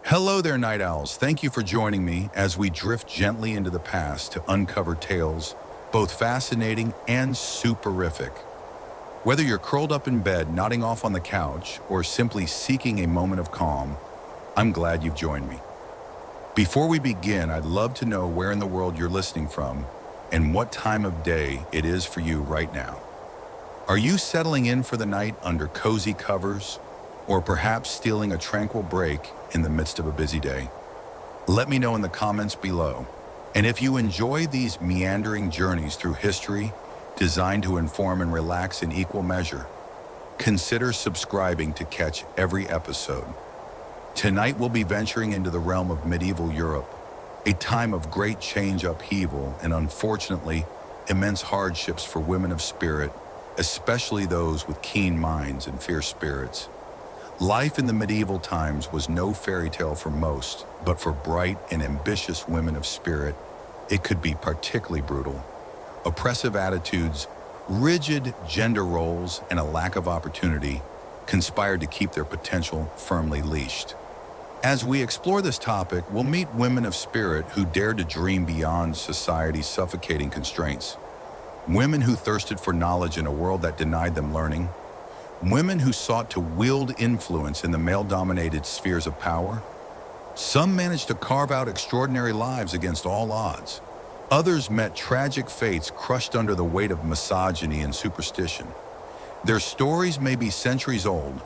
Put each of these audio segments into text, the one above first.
Hello there, night owls. Thank you for joining me as we drift gently into the past to uncover tales both fascinating and superific. Whether you're curled up in bed, nodding off on the couch, or simply seeking a moment of calm, I'm glad you've joined me. Before we begin, I'd love to know where in the world you're listening from and what time of day it is for you right now. Are you settling in for the night under cozy covers, or perhaps stealing a tranquil break in the midst of a busy day? Let me know in the comments below. And if you enjoy these meandering journeys through history, designed to inform and relax in equal measure, consider subscribing to catch every episode. Tonight we'll be venturing into the realm of medieval Europe, a time of great change, upheaval, and unfortunately, immense hardships for women of spirit, especially those with keen minds and fierce spirits. Life in the medieval times was no fairy tale for most, but for bright and ambitious women of spirit, it could be particularly brutal. Oppressive attitudes, rigid gender roles, and a lack of opportunity conspired to keep their potential firmly leashed. As we explore this topic, we'll meet women of spirit who dared to dream beyond society's suffocating constraints. Women who thirsted for knowledge in a world that denied them learning. Women who sought to wield influence in the male-dominated spheres of power. Some managed to carve out extraordinary lives against all odds. Others met tragic fates crushed under the weight of misogyny and superstition. Their stories may be centuries old,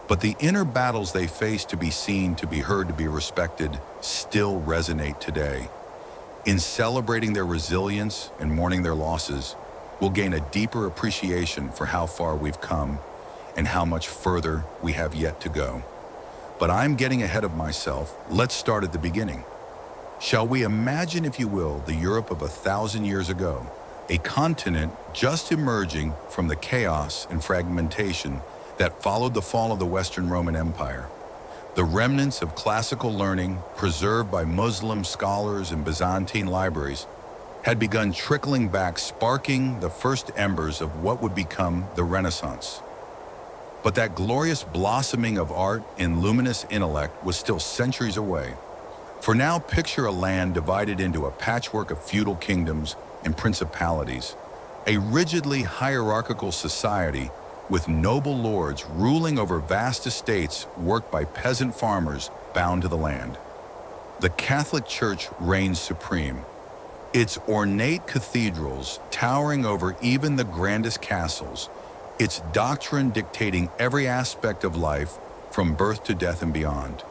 but the inner battles they faced to be seen, to be heard, to be respected, still resonate today. In celebrating their resilience and mourning their losses, we'll gain a deeper appreciation for how far we've come and how much further we have yet to go. But I'm getting ahead of myself. Let's start at the beginning. Shall we imagine, if you will, the Europe of 1,000 years ago, a continent just emerging from the chaos and fragmentation that followed the fall of the Western Roman Empire. The remnants of classical learning, preserved by Muslim scholars and Byzantine libraries, had begun trickling back, sparking the first embers of what would become the Renaissance. But that glorious blossoming of art and luminous intellect was still centuries away. For now, picture a land divided into a patchwork of feudal kingdoms and principalities, a rigidly hierarchical society with noble lords ruling over vast estates worked by peasant farmers bound to the land. The Catholic Church reigns supreme, its ornate cathedrals towering over even the grandest castles, its doctrine dictating every aspect of life from birth to death and beyond.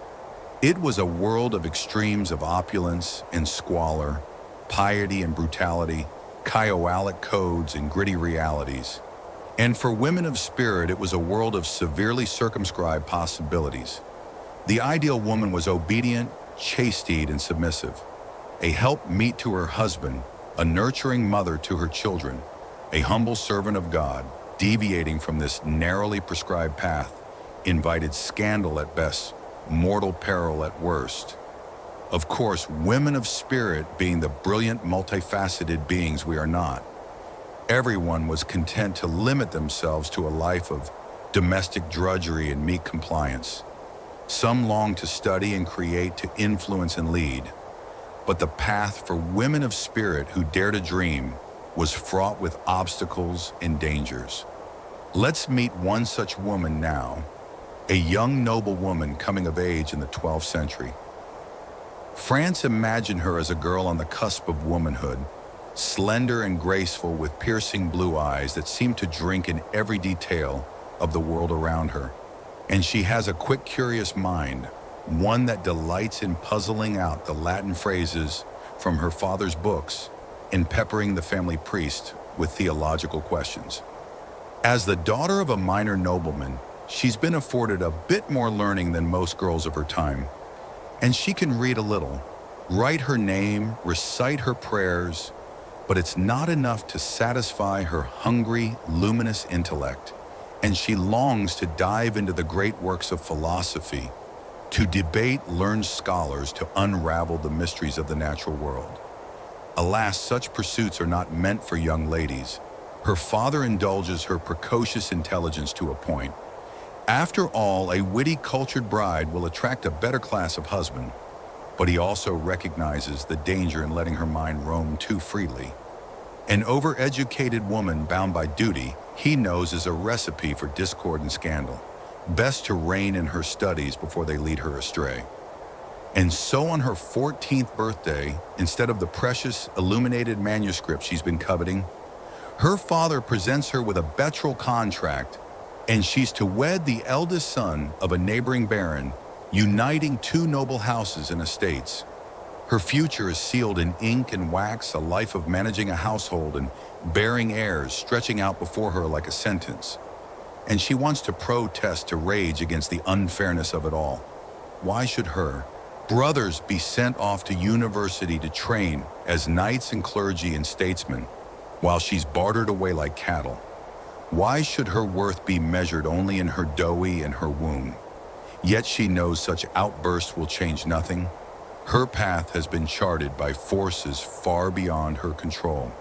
It was a world of extremes of opulence and squalor, piety and brutality, Kioalic codes and gritty realities. And for women of spirit, it was a world of severely circumscribed possibilities. The ideal woman was obedient, chaste, and submissive, a helpmeet to her husband, a nurturing mother to her children, a humble servant of God. Deviating from this narrowly prescribed path invited scandal at best, mortal peril at worst. Of course, women of spirit, being the brilliant, multifaceted beings we are not, everyone was content to limit themselves to a life of domestic drudgery and meek compliance. Some longed to study and create, to influence and lead. But the path for women of spirit who dare to dream was fraught with obstacles and dangers. Let's meet one such woman now, a young noble woman coming of age in the 12th century. France imagined her as a girl on the cusp of womanhood, slender and graceful with piercing blue eyes that seemed to drink in every detail of the world around her. And she has a quick, curious mind, one that delights in puzzling out the Latin phrases from her father's books and peppering the family priest with theological questions. As the daughter of a minor nobleman, she's been afforded a bit more learning than most girls of her time, and she can read a little, write her name, recite her prayers, but it's not enough to satisfy her hungry, luminous intellect, and she longs to dive into the great works of philosophy, to debate learned scholars, to unravel the mysteries of the natural world. Alas, such pursuits are not meant for young ladies. Her father indulges her precocious intelligence to a point, After all, a witty, cultured bride will attract a better class of husband, but he also recognizes the danger in letting her mind roam too freely. An overeducated woman bound by duty, he knows, is a recipe for discord and scandal. Best to rein in her studies before they lead her astray. And so on her 14th birthday, instead of the precious, illuminated manuscript she's been coveting, her father presents her with a betrothal contract, and she's to wed the eldest son of a neighboring baron, uniting two noble houses and estates. Her future is sealed in ink and wax, a life of managing a household and bearing heirs stretching out before her like a sentence. And she wants to protest, to rage against the unfairness of it all. Why should her brothers be sent off to university to train as knights and clergy and statesmen, while she's bartered away like cattle? Why should her worth be measured only in her doughy and her womb? Yet she knows such outbursts will change nothing. Her path has been charted by forces far beyond her control.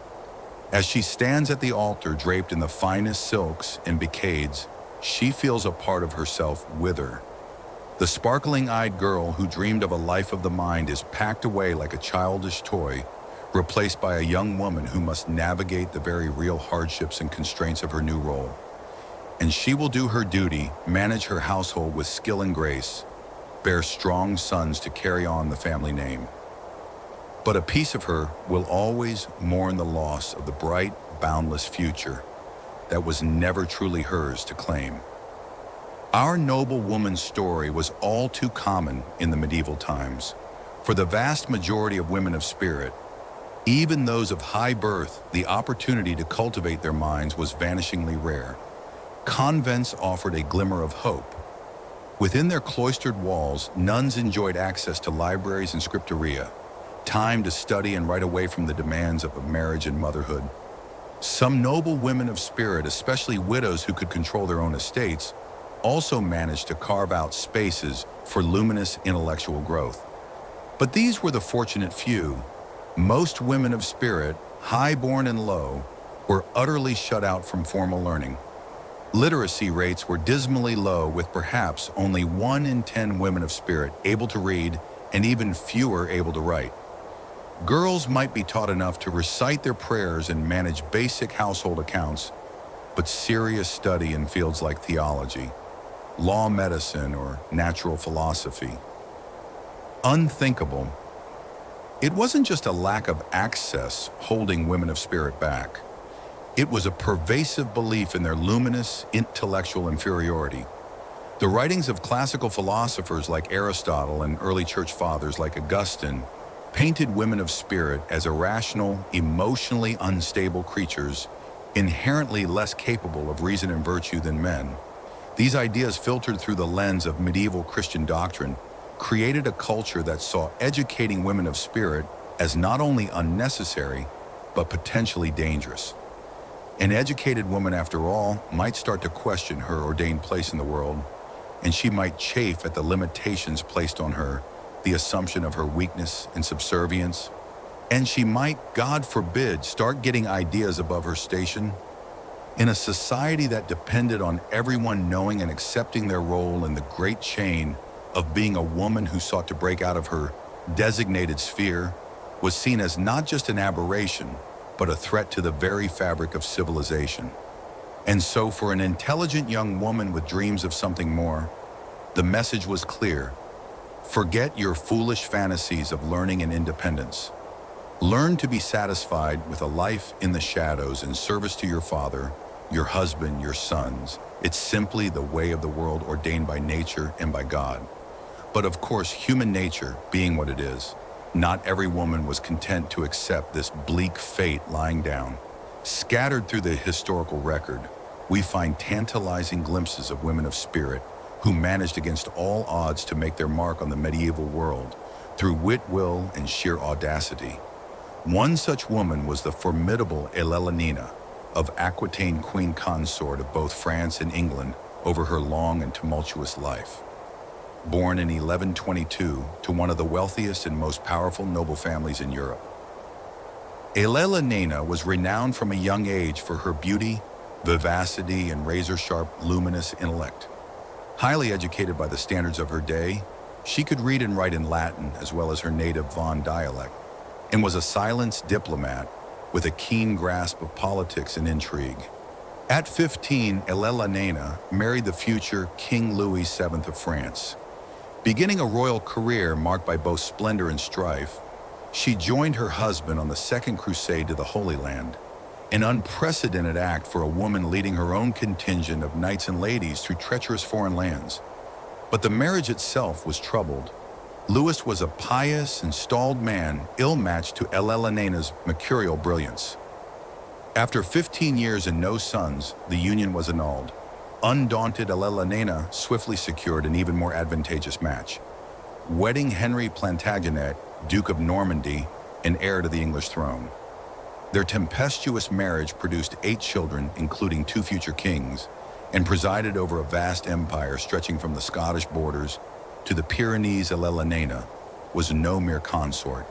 As she stands at the altar draped in the finest silks and brocades, she feels a part of herself wither. The sparkling-eyed girl who dreamed of a life of the mind is packed away like a childish toy, replaced by a young woman who must navigate the very real hardships and constraints of her new role. And she will do her duty, manage her household with skill and grace, bear strong sons to carry on the family name. But a piece of her will always mourn the loss of the bright, boundless future that was never truly hers to claim. Our noble woman's story was all too common in the medieval times. For the vast majority of women of spirit, even those of high birth, the opportunity to cultivate their minds was vanishingly rare. Convents offered a glimmer of hope. Within their cloistered walls, nuns enjoyed access to libraries and scriptoria, time to study and write away from the demands of marriage and motherhood. Some noble women of spirit, especially widows who could control their own estates, also managed to carve out spaces for luminous intellectual growth. But these were the fortunate few. Most women of spirit, high-born and low, were utterly shut out from formal learning. Literacy rates were dismally low, with perhaps only 1 in 10 women of spirit able to read and even fewer able to write. Girls might be taught enough to recite their prayers and manage basic household accounts, but serious study in fields like theology, law, medicine, or natural philosophy. Unthinkable. It wasn't just a lack of access holding women of spirit back. It was a pervasive belief in their luminous intellectual inferiority. The writings of classical philosophers like Aristotle and early church fathers like Augustine painted women of spirit as irrational, emotionally unstable creatures, inherently less capable of reason and virtue than men. These ideas, filtered through the lens of medieval Christian doctrine, created a culture that saw educating women of spirit as not only unnecessary, but potentially dangerous. An educated woman, after all, might start to question her ordained place in the world, and she might chafe at the limitations placed on her, the assumption of her weakness and subservience, and she might, God forbid, start getting ideas above her station. In a society that depended on everyone knowing and accepting their role in the great chain of being a woman who sought to break out of her designated sphere, was seen as not just an aberration, but a threat to the very fabric of civilization. And so for an intelligent young woman with dreams of something more, the message was clear. Forget your foolish fantasies of learning and independence. Learn to be satisfied with a life in the shadows in service to your father, your husband, your sons. It's simply the way of the world ordained by nature and by God. But of course, human nature being what it is, not every woman was content to accept this bleak fate lying down. Scattered through the historical record, we find tantalizing glimpses of women of spirit who managed against all odds to make their mark on the medieval world through wit, will, and sheer audacity. One such woman was the formidable Hildegard of Aquitaine, queen consort of both France and England over her long and tumultuous life. Born in 1122 to one of the wealthiest and most powerful noble families in Europe, Hildegard was renowned from a young age for her beauty, vivacity, and razor-sharp, luminous intellect. Highly educated by the standards of her day, she could read and write in Latin as well as her native Vaughan dialect, and was a silenced diplomat with a keen grasp of politics and intrigue. At 15, Helena married the future King Louis VII of France. Beginning a royal career marked by both splendor and strife, she joined her husband on the Second Crusade to the Holy Land, an unprecedented act for a woman leading her own contingent of knights and ladies through treacherous foreign lands. But the marriage itself was troubled. Louis was a pious and stalled man, ill-matched to Helena's mercurial brilliance. After 15 years and no sons, the union was annulled. Undaunted, Helena swiftly secured an even more advantageous match, wedding Henry Plantagenet, Duke of Normandy, and heir to the English throne. Their tempestuous marriage produced 8 children, including 2 future kings, and presided over a vast empire stretching from the Scottish borders to the Pyrenees. Helena was no mere consort,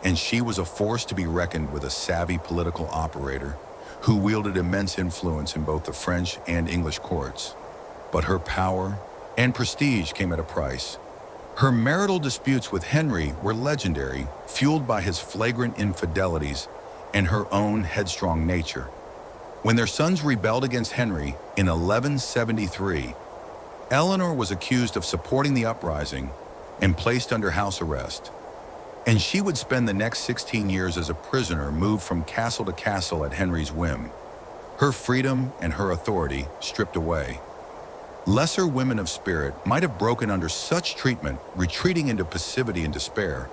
and she was a force to be reckoned with, a savvy political operator who wielded immense influence in both the French and English courts. But her power and prestige came at a price. Her marital disputes with Henry were legendary, fueled by his flagrant infidelities and her own headstrong nature. When their sons rebelled against Henry in 1173, Eleanor was accused of supporting the uprising and placed under house arrest. And she would spend the next 16 years as a prisoner, moved from castle to castle at Henry's whim, her freedom and her authority stripped away. Lesser women of spirit might have broken under such treatment, retreating into passivity and despair.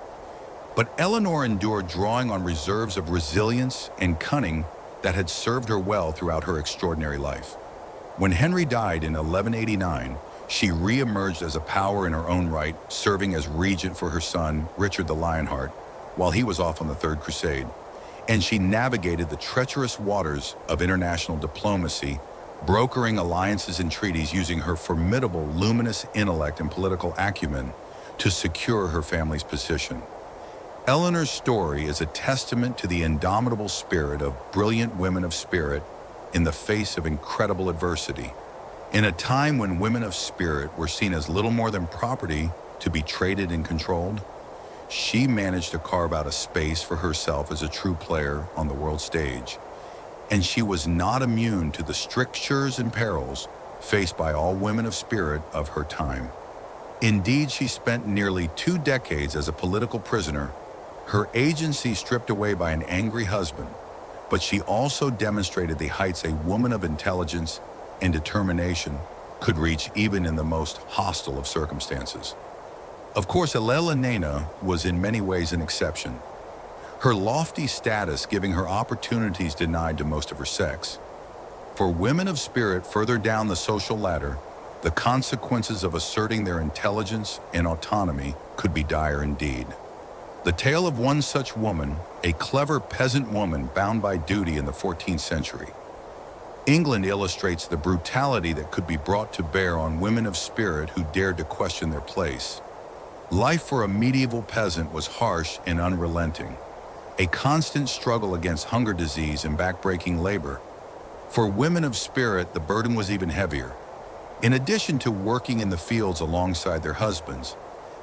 But Eleanor endured, drawing on reserves of resilience and cunning that had served her well throughout her extraordinary life. When Henry died in 1189, she re-emerged as a power in her own right, serving as regent for her son, Richard the Lionheart, while he was off on the Third Crusade. And she navigated the treacherous waters of international diplomacy, brokering alliances and treaties using her formidable, luminous intellect and political acumen to secure her family's position. Eleanor's story is a testament to the indomitable spirit of brilliant women of spirit in the face of incredible adversity. In a time when women of spirit were seen as little more than property to be traded and controlled, she managed to carve out a space for herself as a true player on the world stage. And she was not immune to the strictures and perils faced by all women of spirit of her time. Indeed, she spent nearly 2 decades as a political prisoner, her agency stripped away by an angry husband, but she also demonstrated the heights a woman of intelligence and determination could reach even in the most hostile of circumstances. Of course, Helena was in many ways an exception, her lofty status giving her opportunities denied to most of her sex. For women of spirit further down the social ladder, the consequences of asserting their intelligence and autonomy could be dire indeed. The tale of one such woman, a clever peasant woman bound by duty in the 14th century. England illustrates the brutality that could be brought to bear on women of spirit who dared to question their place. Life for a medieval peasant was harsh and unrelenting, a constant struggle against hunger, disease, and backbreaking labor. For women of spirit, the burden was even heavier. In addition to working in the fields alongside their husbands,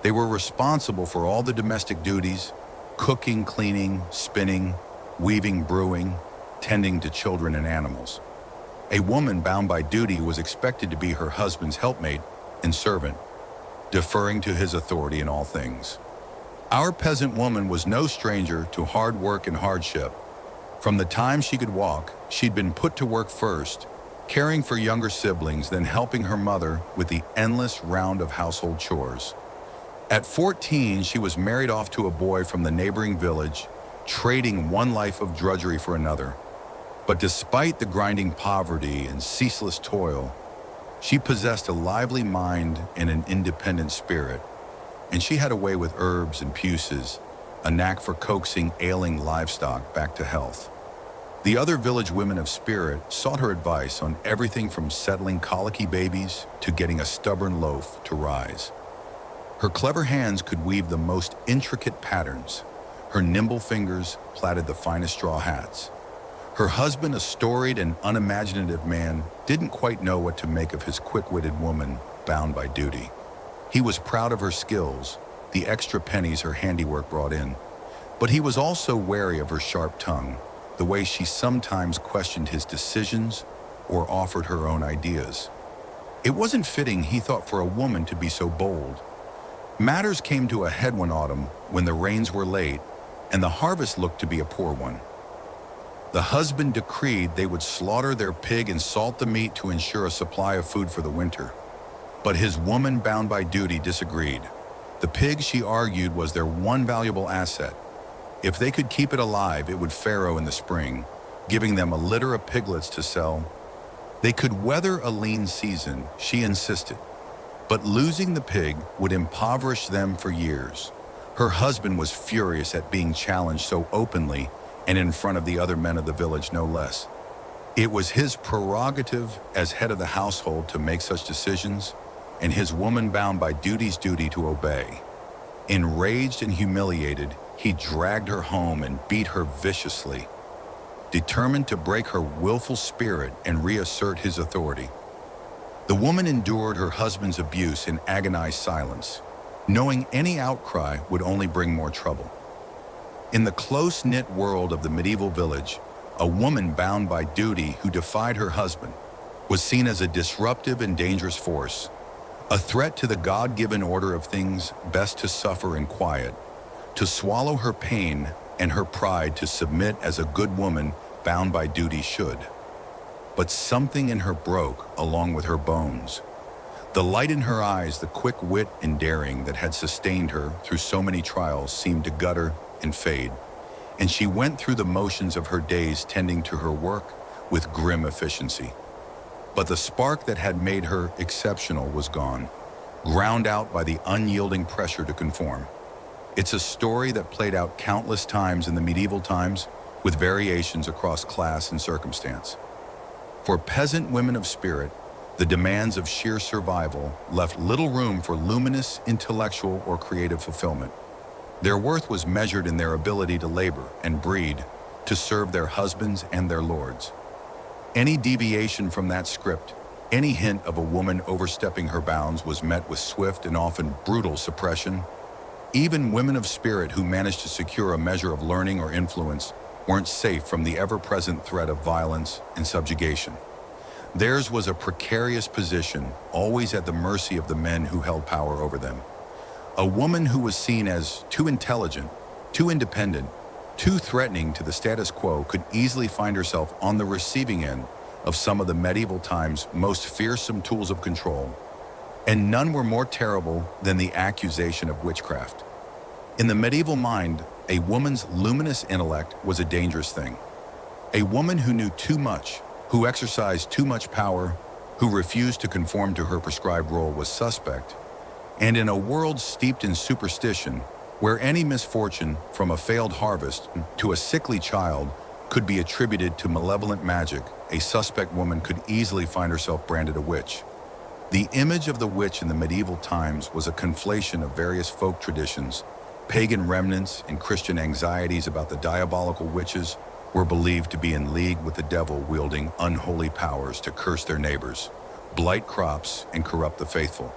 they were responsible for all the domestic duties: cooking, cleaning, spinning, weaving, brewing, tending to children and animals. A woman bound by duty was expected to be her husband's helpmate and servant, deferring to his authority in all things. Our peasant woman was no stranger to hard work and hardship. From the time she could walk, she'd been put to work first, caring for younger siblings, then helping her mother with the endless round of household chores. At 14, she was married off to a boy from the neighboring village, trading one life of drudgery for another. But despite the grinding poverty and ceaseless toil, she possessed a lively mind and an independent spirit, and she had a way with herbs and puces, a knack for coaxing ailing livestock back to health. The other village women of spirit sought her advice on everything from settling colicky babies to getting a stubborn loaf to rise. Her clever hands could weave the most intricate patterns. Her nimble fingers plaited the finest straw hats. Her husband, a storied and unimaginative man, didn't quite know what to make of his quick-witted woman bound by duty. He was proud of her skills, the extra pennies her handiwork brought in, but he was also wary of her sharp tongue, the way she sometimes questioned his decisions or offered her own ideas. It wasn't fitting, he thought, for a woman to be so bold. Matters came to a head one autumn when the rains were late and the harvest looked to be a poor one. The husband decreed they would slaughter their pig and salt the meat to ensure a supply of food for the winter. But his woman, bound by duty, disagreed. The pig, she argued, was their one valuable asset. If they could keep it alive, it would farrow in the spring, giving them a litter of piglets to sell. They could weather a lean season, she insisted, but losing the pig would impoverish them for years. Her husband was furious at being challenged so openly and in front of the other men of the village, no less. It was his prerogative as head of the household to make such decisions, and his woman, bound by duty's duty to obey. Enraged and humiliated, he dragged her home and beat her viciously, determined to break her willful spirit and reassert his authority. The woman endured her husband's abuse in agonized silence, knowing any outcry would only bring more trouble. In the close-knit world of the medieval village, a woman bound by duty who defied her husband was seen as a disruptive and dangerous force, a threat to the God-given order of things best to suffer in quiet, to swallow her pain and her pride, to submit as a good woman bound by duty should. But something in her broke along with her bones. The light in her eyes, the quick wit and daring that had sustained her through so many trials seemed to gutter and fade, and she went through the motions of her days tending to her work with grim efficiency. But the spark that had made her exceptional was gone, ground out by the unyielding pressure to conform. It's a story that played out countless times in the medieval times, with variations across class and circumstance. For peasant women of spirit, the demands of sheer survival left little room for luminous, intellectual, or creative fulfillment. Their worth was measured in their ability to labor and breed, to serve their husbands and their lords. Any deviation from that script, any hint of a woman overstepping her bounds, was met with swift and often brutal suppression. Even women of spirit who managed to secure a measure of learning or influence weren't safe from the ever-present threat of violence and subjugation. Theirs was a precarious position, always at the mercy of the men who held power over them. A woman who was seen as too intelligent, too independent, too threatening to the status quo could easily find herself on the receiving end of some of the medieval times' most fearsome tools of control, and none were more terrible than the accusation of witchcraft. In the medieval mind, a woman's luminous intellect was a dangerous thing. A woman who knew too much, who exercised too much power, who refused to conform to her prescribed role was suspect, and in a world steeped in superstition, where any misfortune, from a failed harvest to a sickly child, could be attributed to malevolent magic, a suspect woman could easily find herself branded a witch. The image of the witch in the medieval times was a conflation of various folk traditions. Pagan remnants and Christian anxieties about the diabolical witches were believed to be in league with the devil, wielding unholy powers to curse their neighbors, blight crops, and corrupt the faithful.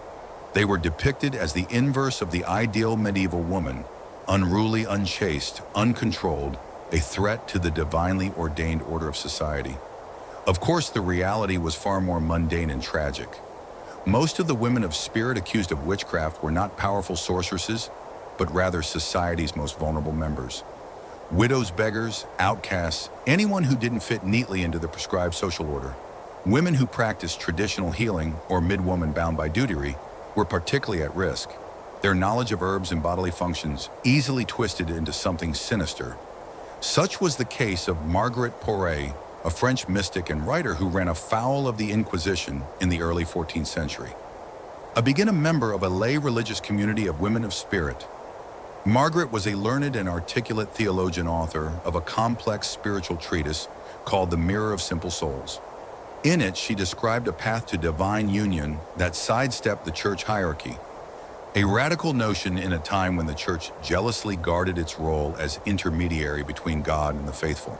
They were depicted as the inverse of the ideal medieval woman, unruly, unchaste, uncontrolled, a threat to the divinely ordained order of society. Of course, the reality was far more mundane and tragic. Most of the women of spirit accused of witchcraft were not powerful sorceresses, but rather society's most vulnerable members. Widows, beggars, outcasts, anyone who didn't fit neatly into the prescribed social order. Women who practiced traditional healing or midwoman bound by duty were particularly at risk, their knowledge of herbs and bodily functions easily twisted into something sinister. Such was the case of Margaret Poré, a French mystic and writer who ran afoul of the Inquisition in the early 14th century. A member of a lay religious community of women of spirit, Margaret was a learned and articulate theologian, author of a complex spiritual treatise called The Mirror of Simple Souls. In it, she described a path to divine union that sidestepped the church hierarchy, a radical notion in a time when the church jealously guarded its role as intermediary between God and the faithful.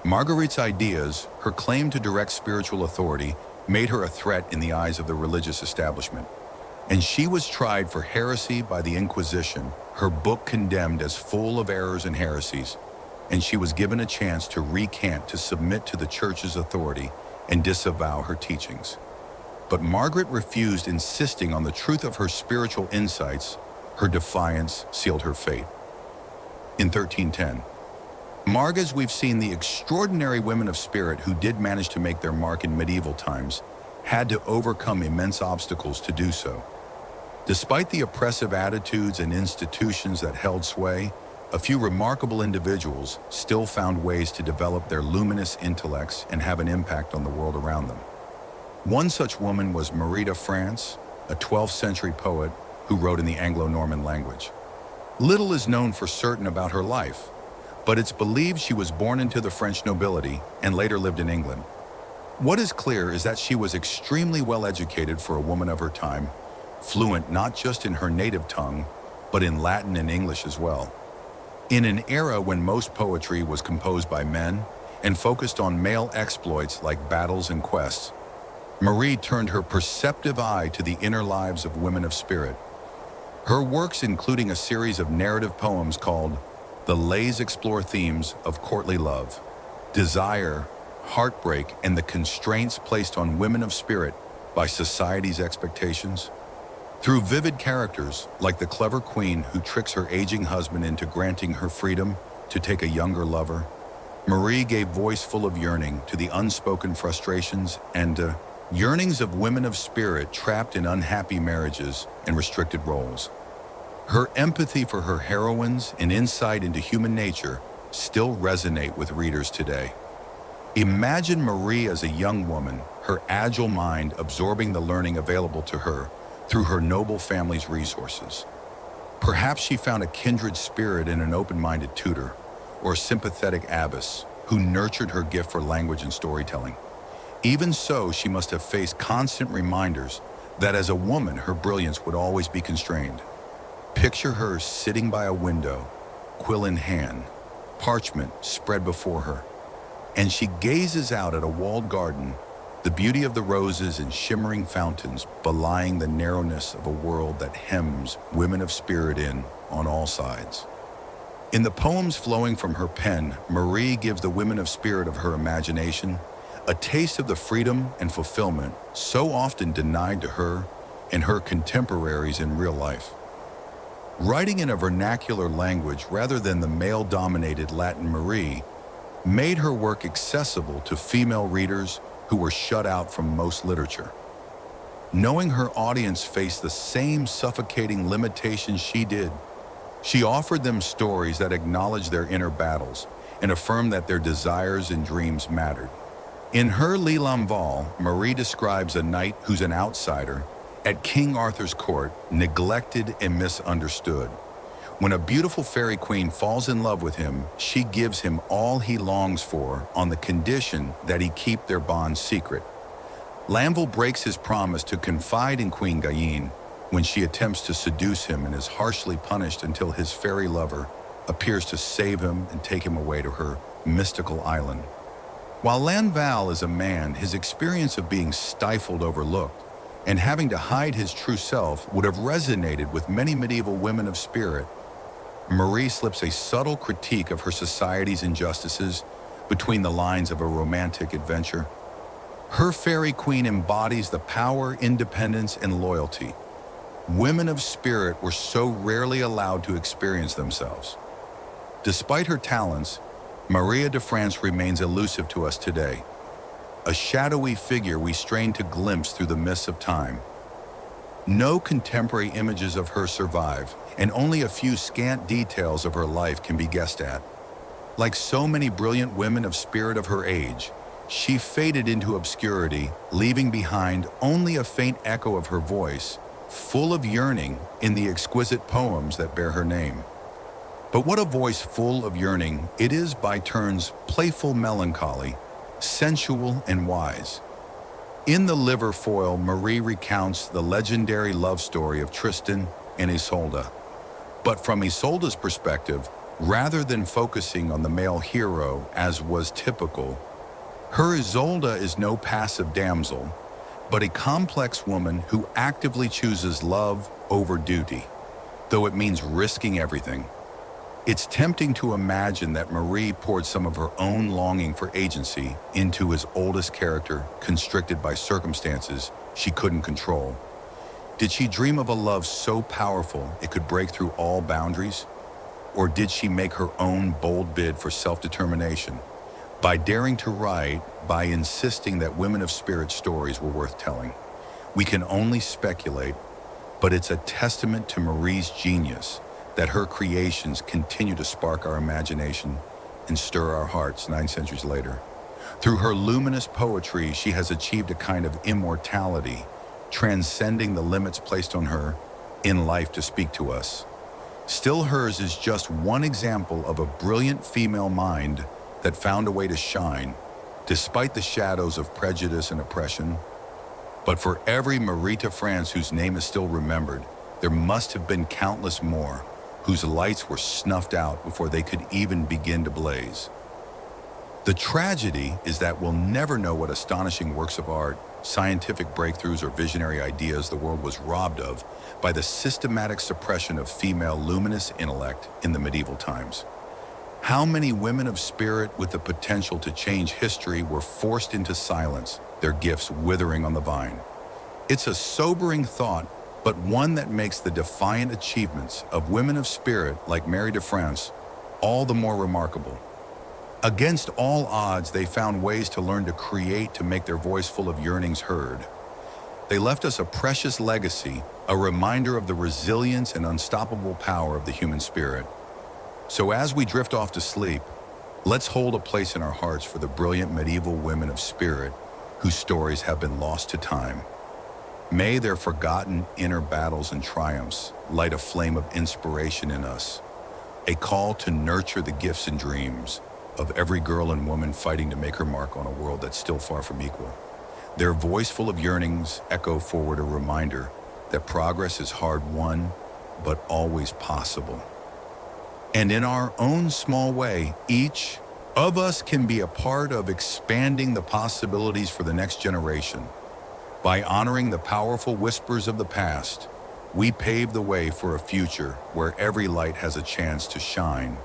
Margaret's ideas, her claim to direct spiritual authority, made her a threat in the eyes of the religious establishment. and she was tried for heresy by the Inquisition, her book condemned as full of errors and heresies, and she was given a chance to recant to submit to the church's authority and disavow her teachings. But Margaret refused, insisting on the truth of her spiritual insights. Her defiance sealed her fate. In 1310, Margaret, we've seen the extraordinary women of spirit who did manage to make their mark in medieval times, had to overcome immense obstacles to do so. Despite the oppressive attitudes and institutions that held sway, a few remarkable individuals still found ways to develop their luminous intellects and have an impact on the world around them. One such woman was Marie de France, a 12th century poet who wrote in the Anglo-Norman language. Little is known for certain about her life, but it's believed she was born into the French nobility and later lived in England. What is clear is that she was extremely well educated for a woman of her time, fluent not just in her native tongue, but in Latin and English as well. In an era when most poetry was composed by men and focused on male exploits like battles and quests, Marie turned her perceptive eye to the inner lives of women of spirit. Her works, including a series of narrative poems called The Lays, explore themes of courtly love, desire, heartbreak, and the constraints placed on women of spirit by society's expectations. Through vivid characters like the clever queen who tricks her aging husband into granting her freedom to take a younger lover, Marie gave voice full of yearning to the unspoken frustrations and yearnings of women of spirit trapped in unhappy marriages and restricted roles. Her empathy for her heroines and insight into human nature still resonate with readers today. Imagine Marie as a young woman, her agile mind absorbing the learning available to her through her noble family's resources. Perhaps she found a kindred spirit in an open-minded tutor or a sympathetic abbess who nurtured her gift for language and storytelling. Even so, she must have faced constant reminders that as a woman, her brilliance would always be constrained. Picture her sitting by a window, quill in hand, parchment spread before her, and she gazes out at a walled garden, the beauty of the roses and shimmering fountains belying the narrowness of a world that hems women of spirit in on all sides. In the poems flowing from her pen, Marie gives the women of spirit of her imagination a taste of the freedom and fulfillment so often denied to her and her contemporaries in real life. Writing in a vernacular language rather than the male-dominated Latin, Marie made her work accessible to female readers who were shut out from most literature. Knowing her audience faced the same suffocating limitations she did, she offered them stories that acknowledged their inner battles and affirmed that their desires and dreams mattered. In her L'Envol, Marie describes a knight who's an outsider at King Arthur's court, neglected and misunderstood. When a beautiful fairy queen falls in love with him, she gives him all he longs for on the condition that he keep their bond secret. L'Envol breaks his promise to confide in Queen Guyenne when she attempts to seduce him and is harshly punished until his fairy lover appears to save him and take him away to her mystical island. While L'Envol is a man, his experience of being stifled, overlooked, and having to hide his true self would have resonated with many medieval women of spirit. Marie slips a subtle critique of her society's injustices between the lines of a romantic adventure. Her fairy queen embodies the power, independence, and loyalty women of spirit were so rarely allowed to experience themselves. Despite her talents, Maria de France remains elusive to us today, a shadowy figure we strain to glimpse through the mists of time. No contemporary images of her survive, and only a few scant details of her life can be guessed at. Like so many brilliant women of spirit of her age, she faded into obscurity, leaving behind only a faint echo of her voice, full of yearning in the exquisite poems that bear her name. But what a voice full of yearning! It is by turns playful melancholy, sensual and wise. In the liver foil, Marie recounts the legendary love story of Tristan and Isolde. But from Isolde's perspective, rather than focusing on the male hero as was typical, her Isolde is no passive damsel, but a complex woman who actively chooses love over duty, though it means risking everything. It's tempting to imagine that Marie poured some of her own longing for agency into his oldest character, constricted by circumstances she couldn't control. Did she dream of a love so powerful it could break through all boundaries? Or did she make her own bold bid for self-determination? By daring to write, by insisting that women of spirit stories were worth telling. We can only speculate, but it's a testament to Marie's genius that her creations continue to spark our imagination and stir our hearts 9 centuries later. Through her luminous poetry, she has achieved a kind of immortality, transcending the limits placed on her in life to speak to us. Still hers is just one example of a brilliant female mind that found a way to shine, despite the shadows of prejudice and oppression. But for every Marie de France whose name is still remembered, there must have been countless more whose lights were snuffed out before they could even begin to blaze. The tragedy is that we'll never know what astonishing works of art, scientific breakthroughs, or visionary ideas the world was robbed of by the systematic suppression of female luminous intellect in the medieval times. How many women of spirit with the potential to change history were forced into silence, their gifts withering on the vine? It's a sobering thought, but one that makes the defiant achievements of women of spirit like Marie de France all the more remarkable. Against all odds, they found ways to learn to create, to make their voice full of yearnings heard. They left us a precious legacy, a reminder of the resilience and unstoppable power of the human spirit. So as we drift off to sleep, let's hold a place in our hearts for the brilliant medieval women of spirit whose stories have been lost to time. May their forgotten inner battles and triumphs light a flame of inspiration in us, a call to nurture the gifts and dreams of every girl and woman fighting to make her mark on a world that's still far from equal. Their voice full of yearnings echo forward a reminder that progress is hard-won, but always possible. And in our own small way, each of us can be a part of expanding the possibilities for the next generation. By honoring the powerful whispers of the past, we pave the way for a future where every light has a chance to shine.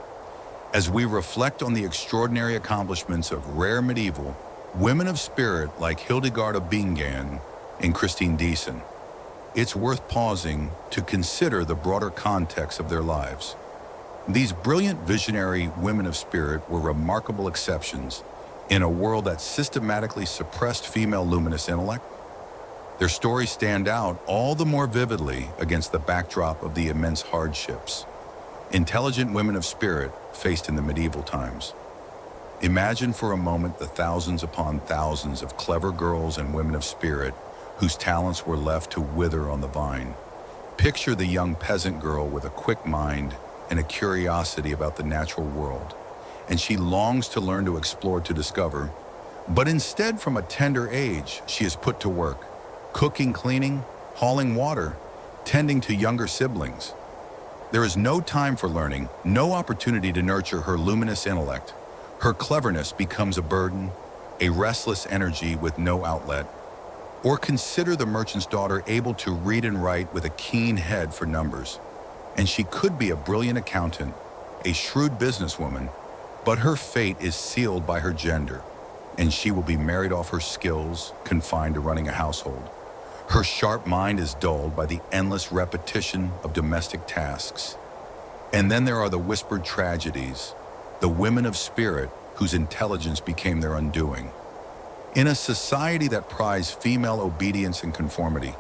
As we reflect on the extraordinary accomplishments of rare medieval women of spirit like Hildegard of Bingen and Christine de Pizan, it's worth pausing to consider the broader context of their lives. These brilliant visionary women of spirit were remarkable exceptions in a world that systematically suppressed female luminous intellect. Their stories stand out all the more vividly against the backdrop of the immense hardships intelligent women of spirit faced in the medieval times. Imagine for a moment the thousands upon thousands of clever girls and women of spirit whose talents were left to wither on the vine. Picture the young peasant girl with a quick mind and a curiosity about the natural world, and she longs to learn, to explore, to discover. But instead, from a tender age, she is put to work, cooking, cleaning, hauling water, tending to younger siblings. There is no time for learning, no opportunity to nurture her luminous intellect. Her cleverness becomes a burden, a restless energy with no outlet. Or consider the merchant's daughter, able to read and write with a keen head for numbers. And she could be a brilliant accountant, a shrewd businesswoman, but her fate is sealed by her gender, and she will be married off her skills, confined to running a household. Her sharp mind is dulled by the endless repetition of domestic tasks. And then there are the whispered tragedies, the women of spirit whose intelligence became their undoing. In a society that prized female obedience and conformity,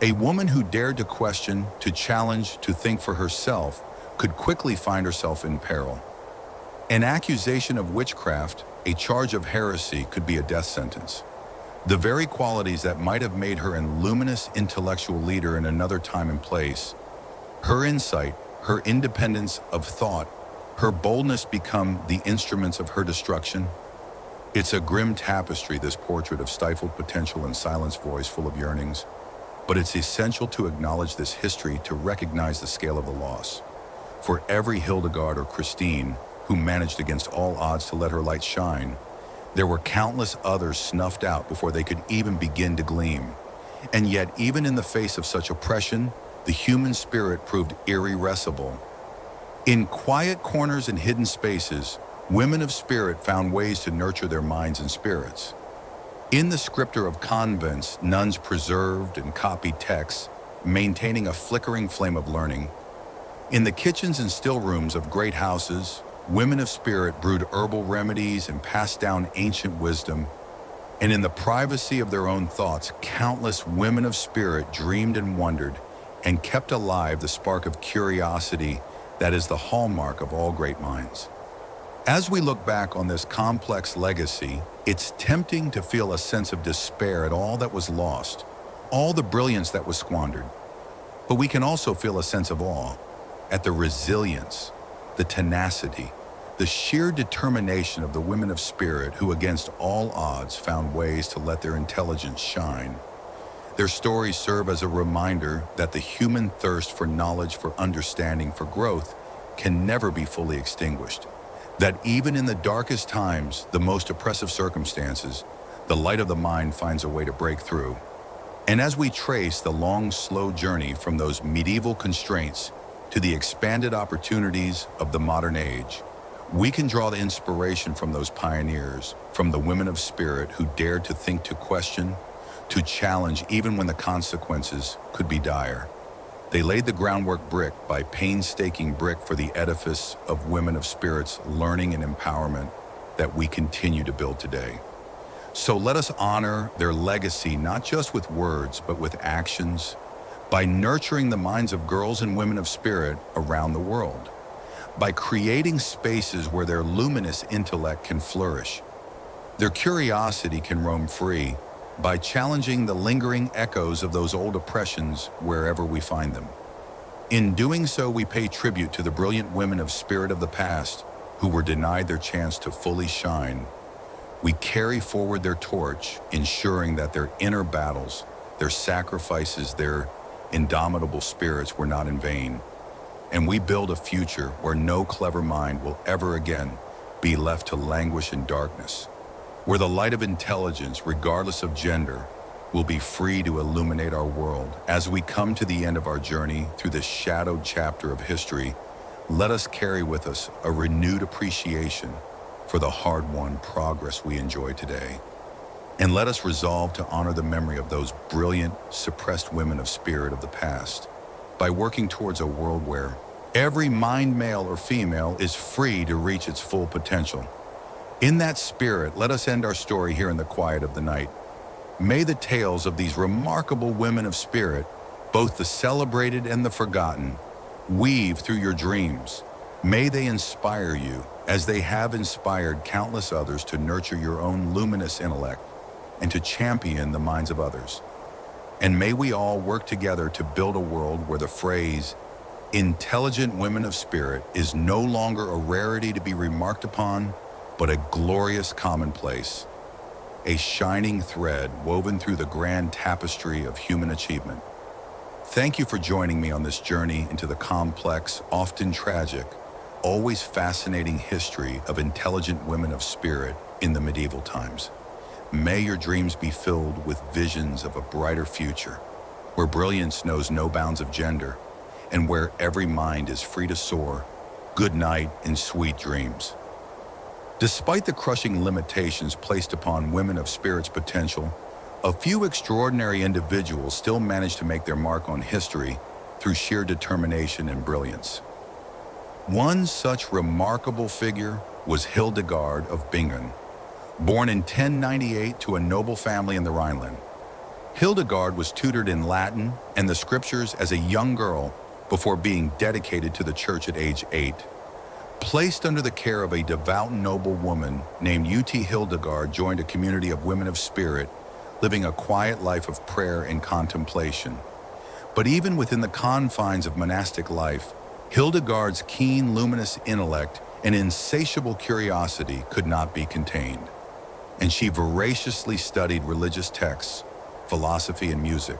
a woman who dared to question, to challenge, to think for herself could quickly find herself in peril. An accusation of witchcraft, a charge of heresy, could be a death sentence. The very qualities that might have made her a luminous intellectual leader in another time and place, her insight, her independence of thought, her boldness, become the instruments of her destruction. It's a grim tapestry, this portrait of stifled potential and silenced voice full of yearnings. But it's essential to acknowledge this history to recognize the scale of the loss. For every Hildegard or Christine who managed against all odds to let her light shine, There were countless others snuffed out before they could even begin to gleam. And yet, even in the face of such oppression, the human spirit proved irrepressible. In quiet corners and hidden spaces, women of spirit found ways to nurture their minds and spirits. In the scripture of convents, nuns preserved and copied texts, maintaining a flickering flame of learning. In the kitchens and still rooms of great houses, women of spirit brewed herbal remedies and passed down ancient wisdom. And in the privacy of their own thoughts, countless women of spirit dreamed and wondered and kept alive the spark of curiosity that is the hallmark of all great minds. As we look back on this complex legacy, it's tempting to feel a sense of despair at all that was lost, all the brilliance that was squandered. But we can also feel a sense of awe at the resilience, the tenacity, the sheer determination of the women of spirit who, against all odds, found ways to let their intelligence shine. Their stories serve as a reminder that the human thirst for knowledge, for understanding, for growth can never be fully extinguished. That even in the darkest times, the most oppressive circumstances, the light of the mind finds a way to break through. And as we trace the long, slow journey from those medieval constraints to the expanded opportunities of the modern age, we can draw the inspiration from those pioneers, from the women of spirit who dared to think, to question, to challenge even when the consequences could be dire. They laid the groundwork brick by painstaking brick for the edifice of women of spirit's learning and empowerment that we continue to build today. So let us honor their legacy not just with words, but with actions, by nurturing the minds of girls and women of spirit around the world, by creating spaces where their luminous intellect can flourish, their curiosity can roam free, by challenging the lingering echoes of those old oppressions wherever we find them. In doing so, we pay tribute to the brilliant women of spirit of the past who were denied their chance to fully shine. We carry forward their torch, ensuring that their inner battles, their sacrifices, their indomitable spirits were not in vain. And we build a future where no clever mind will ever again be left to languish in darkness, where the light of intelligence, regardless of gender, will be free to illuminate our world. As we come to the end of our journey through this shadowed chapter of history, let us carry with us a renewed appreciation for the hard-won progress we enjoy today. And let us resolve to honor the memory of those brilliant, suppressed women of spirit of the past by working towards a world where every mind, male or female, is free to reach its full potential. In that spirit, let us end our story here in the quiet of the night. May the tales of these remarkable women of spirit, both the celebrated and the forgotten, weave through your dreams. May they inspire you, as they have inspired countless others, to nurture your own luminous intellect and to champion the minds of others. And may we all work together to build a world where the phrase, intelligent women of spirit, is no longer a rarity to be remarked upon, but a glorious commonplace, a shining thread woven through the grand tapestry of human achievement. Thank you for joining me on this journey into the complex, often tragic, always fascinating history of intelligent women of spirit in the medieval times. May your dreams be filled with visions of a brighter future, where brilliance knows no bounds of gender, and where every mind is free to soar. Good night and sweet dreams. Despite the crushing limitations placed upon women of spirit's potential, a few extraordinary individuals still managed to make their mark on history through sheer determination and brilliance. One such remarkable figure was Hildegard of Bingen. Born in 1098 to a noble family in the Rhineland, Hildegard was tutored in Latin and the scriptures as a young girl before being dedicated to the church at age 8. Placed under the care of a devout noble woman named Hildegard joined a community of women of spirit, living a quiet life of prayer and contemplation. But even within the confines of monastic life, Hildegard's keen, luminous intellect and insatiable curiosity could not be contained, and she voraciously studied religious texts, philosophy, and music.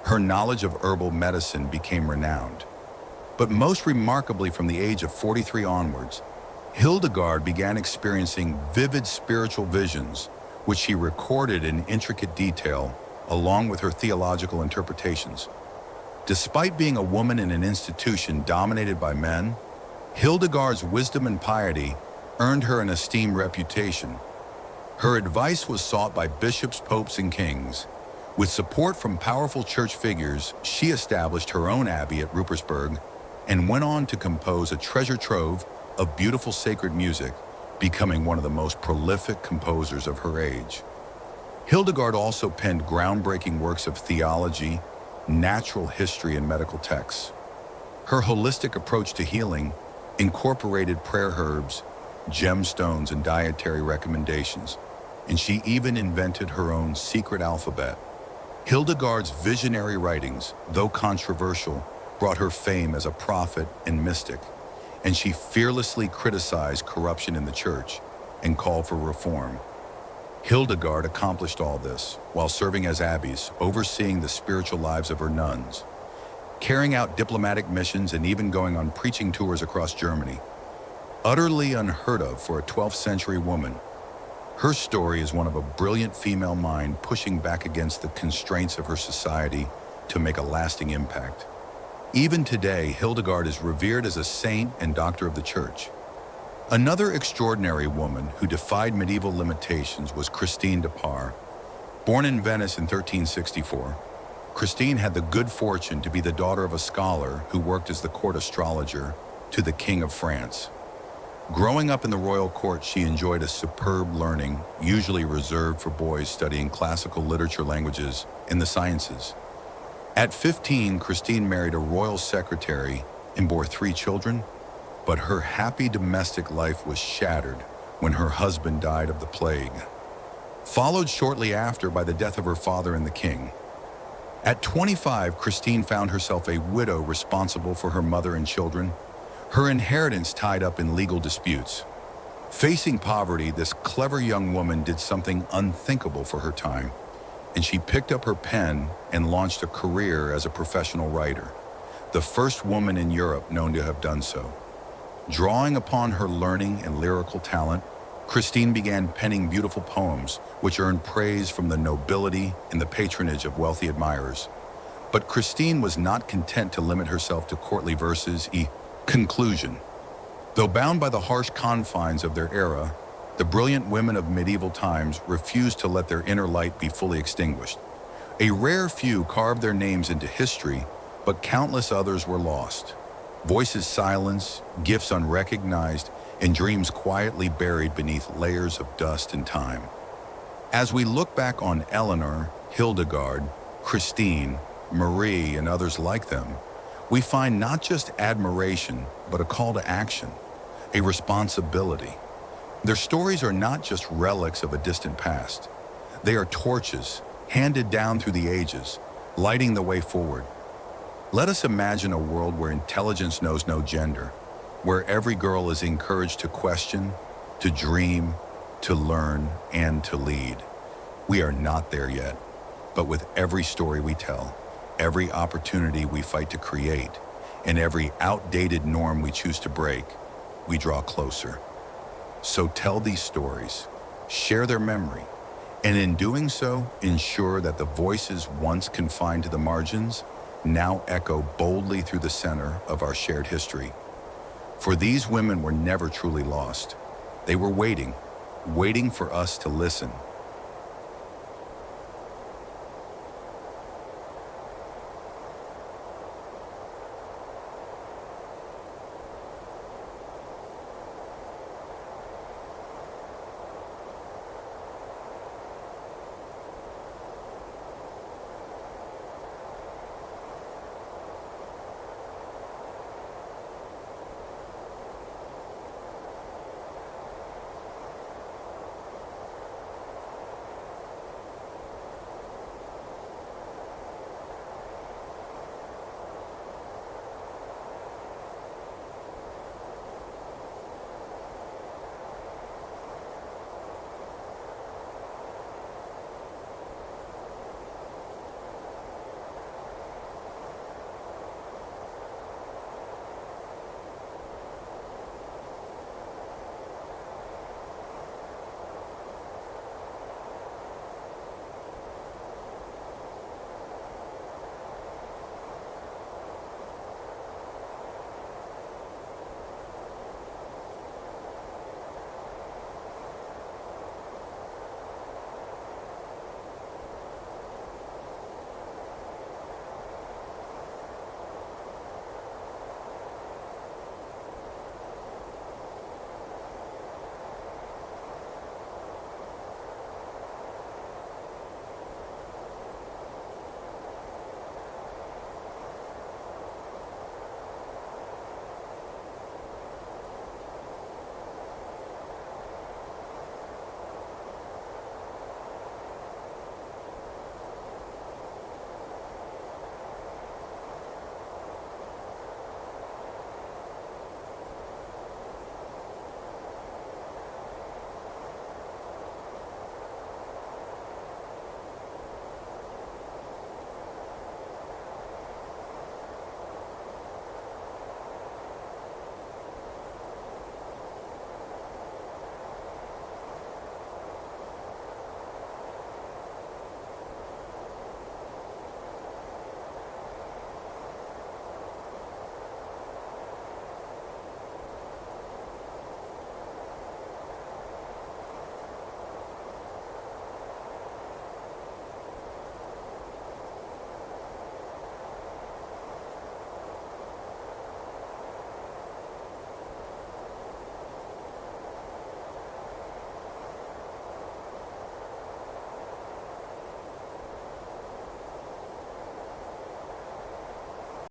Her knowledge of herbal medicine became renowned. But most remarkably, from the age of 43 onwards, Hildegard began experiencing vivid spiritual visions, which she recorded in intricate detail, along with her theological interpretations. Despite being a woman in an institution dominated by men, Hildegard's wisdom and piety earned her an esteemed reputation. Her advice was sought by bishops, popes, and kings. With support from powerful church figures, she established her own abbey at Ruppersberg and went on to compose a treasure trove of beautiful sacred music, becoming one of the most prolific composers of her age. Hildegard also penned groundbreaking works of theology, natural history, and medical texts. Her holistic approach to healing incorporated prayer herbs, gemstones, and dietary recommendations, and she even invented her own secret alphabet. Hildegard's visionary writings, though controversial, brought her fame as a prophet and mystic, and she fearlessly criticized corruption in the church and called for reform. Hildegard accomplished all this while serving as abbess, overseeing the spiritual lives of her nuns, carrying out diplomatic missions, and even going on preaching tours across Germany. Utterly unheard of for a 12th century woman, her story is one of a brilliant female mind pushing back against the constraints of her society to make a lasting impact. Even today, Hildegard is revered as a saint and doctor of the church. Another extraordinary woman who defied medieval limitations was Christine de Pizan. Born in Venice in 1364, Christine had the good fortune to be the daughter of a scholar who worked as the court astrologer to the King of France. Growing up in the royal court, she enjoyed a superb learning, usually reserved for boys studying classical literature, languages, and the sciences. At 15, Christine married a royal secretary and bore 3 children, but her happy domestic life was shattered when her husband died of the plague, followed shortly after by the death of her father and the king. At 25, Christine found herself a widow responsible for her mother and children, her inheritance tied up in legal disputes. Facing poverty, this clever young woman did something unthinkable for her time, and she picked up her pen and launched a career as a professional writer, the first woman in Europe known to have done so. Drawing upon her learning and lyrical talent, Christine began penning beautiful poems, which earned praise from the nobility and the patronage of wealthy admirers. But Christine was not content to limit herself to courtly verses. Conclusion. Though bound by the harsh confines of their era, the brilliant women of medieval times refused to let their inner light be fully extinguished. A rare few carved their names into history, but countless others were lost. Voices silenced, gifts unrecognized, and dreams quietly buried beneath layers of dust and time. As we look back on Eleanor, Hildegard, Christine, Marie, and others like them, we find not just admiration, but a call to action, a responsibility. Their stories are not just relics of a distant past. They are torches handed down through the ages, lighting the way forward. Let us imagine a world where intelligence knows no gender, where every girl is encouraged to question, to dream, to learn, and to lead. We are not there yet, but with every story we tell, every opportunity we fight to create, and every outdated norm we choose to break, we draw closer. So tell these stories, share their memory, and in doing so, ensure that the voices once confined to the margins now echo boldly through the center of our shared history. For these women were never truly lost. They were waiting for us to listen